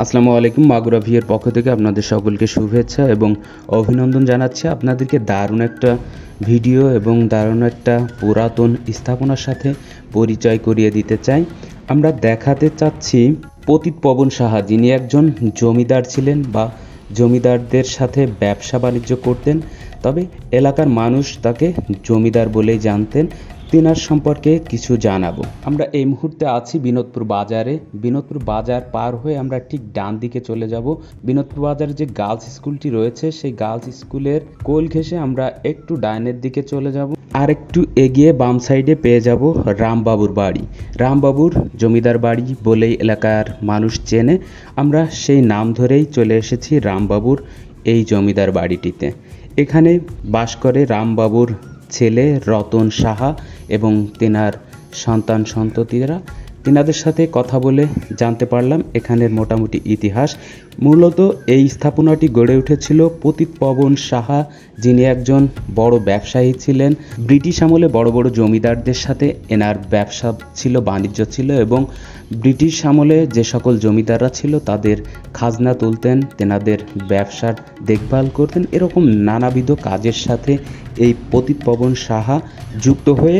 আসসালামু আলাইকুম। মাগুরা ভিউয়ের পক্ষ থেকে আপনাদের সকলকে শুভেচ্ছা এবং অভিনন্দন জানাচ্ছি। আপনাদেরকে দারুণ একটা ভিডিও এবং দারুণ একটা পুরাতন স্থাপনার সাথে পরিচয় করিয়ে দিতে চাই। আমরা দেখাতে চাচ্ছি পতিত পবন সাহা, যিনি একজন জমিদার ছিলেন বা জমিদারদের সাথে ব্যবসা বাণিজ্য করতেন, তবে এলাকার মানুষ তাকে জমিদার বলেই জানতেন। তিনার সম্পর্কে কিছু জানাবো। আমরা এই মুহূর্তে আছি বিনোদপুর বাজারে। বিনোদপুর বাজার পার হয়ে আমরা ঠিক ডান দিকে চলে যাব। বিনোদপুর বাজারে যে গার্লস স্কুলটি রয়েছে, সেই গার্লস স্কুলের কোল ঘেঁষে আমরা একটু ডাইনের দিকে চলে যাব। আর একটু এগিয়ে বাম সাইডে পেয়ে যাব রামবাবুর বাড়ি। রামবাবুর জমিদার বাড়ি বলেই এলাকার মানুষ চেনে। আমরা সেই নাম ধরেই চলে এসেছি রামবাবুর এই জমিদার বাড়িটিতে। এখানে বাস করে রামবাবুর ছেলে রতন সাহা এবং তেনার সন্তান সন্ততিরা। তেনাদের সাথে কথা বলে জানতে পারলাম এখানের মোটামুটি ইতিহাস। মূলত এই স্থাপনাটি গড়ে উঠেছিল পতিত পবন সাহা, যিনি একজন বড় ব্যবসায়ী ছিলেন। ব্রিটিশ আমলে বড় বড় জমিদারদের সাথে এনার ব্যবসা ছিল, বাণিজ্য ছিল, এবং ব্রিটিশ আমলে যে সকল জমিদাররা ছিল তাদের খাজনা তুলতেন, তেনাদের ব্যবসার দেখভাল করতেন। এরকম নানাবিধ কাজের সাথে এই পতিত পবন সাহা যুক্ত হয়ে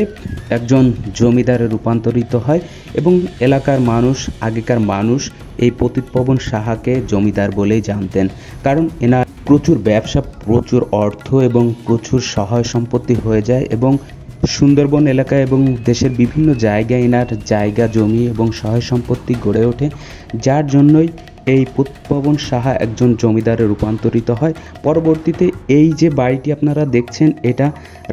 একজন জমিদারে রূপান্তরিত হয় এবং এলাকার মানুষ, আগেকার মানুষ এই পতিত পবন সাহাকে জমিদার বলেই জানতেন। কারণ এনার প্রচুর ব্যবসা, প্রচুর অর্থ এবং প্রচুর সহায় সম্পত্তি হয়ে যায় এবং সুন্দরবন এলাকায় এবং দেশের বিভিন্ন জায়গায় এনার জায়গা, জমি এবং সহায় সম্পত্তি গড়ে ওঠে, যার জন্যই এই পতিত পবন সাহা একজন জমিদারে রূপান্তরিত হয়। পরবর্তীতে এই যে বাড়িটি আপনারা দেখছেন, এটা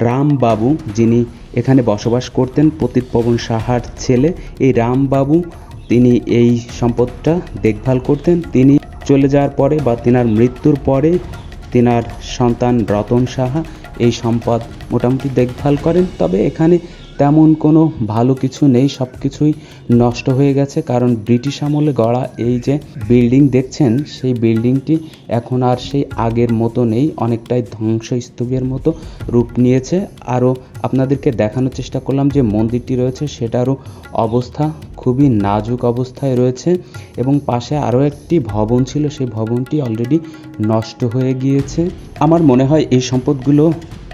রামবাবু, যিনি এখানে বসবাস করতেন, পতিত পবন সাহার ছেলে এই রামবাবু, তিনি এই সম্পদটা দেখভাল করতেন। তিনি চলে যাওয়ার পরে বা তেনার মৃত্যুর পরে তেনার সন্তান রতন সাহা এই সম্পদ মোটামুটি দেখভাল করেন। তবে এখানে তেমন কোনো ভালো কিছু নেই, সব কিছুই নষ্ট হয়ে গেছে। কারণ ব্রিটিশ আমলে গড়া এই যে বিল্ডিং দেখছেন, সেই বিল্ডিংটি এখন আর সেই আগের মতো নেই, অনেকটাই ধ্বংসস্তূপের মতো রূপ নিয়েছে। আরও আপনাদেরকে দেখানোর চেষ্টা করলাম যে মন্দিরটি রয়েছে, সেটারও অবস্থা খুবই নাজুক অবস্থায় রয়েছে এবং পাশে আরও একটি ভবন ছিল, সেই ভবনটি অলরেডি নষ্ট হয়ে গিয়েছে। আমার মনে হয় এই সম্পদগুলো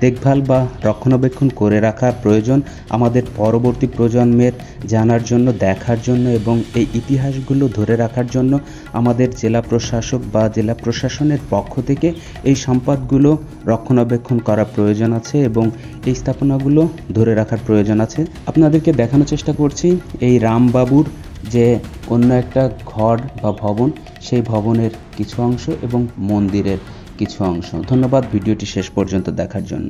দেখভাল বা রক্ষণাবেক্ষণ করে রাখা প্রয়োজন আমাদের পরবর্তী প্রজন্মের জানার জন্য, দেখার জন্য এবং এই ইতিহাসগুলো ধরে রাখার জন্য আমাদের জেলা প্রশাসক বা জেলা প্রশাসনের পক্ষ থেকে এই সম্পদগুলো রক্ষণাবেক্ষণ করা প্রয়োজন আছে এবং এই স্থাপনাগুলো ধরে রাখার প্রয়োজন আছে। আপনাদেরকে দেখানোর চেষ্টা করছি এই রামবাবুর যে অন্য একটা ঘর বা ভবন, সেই ভবনের কিছু অংশ এবং মন্দিরের কিছু অংশ। ধন্যবাদ ভিডিওটি শেষ পর্যন্ত দেখার জন্য।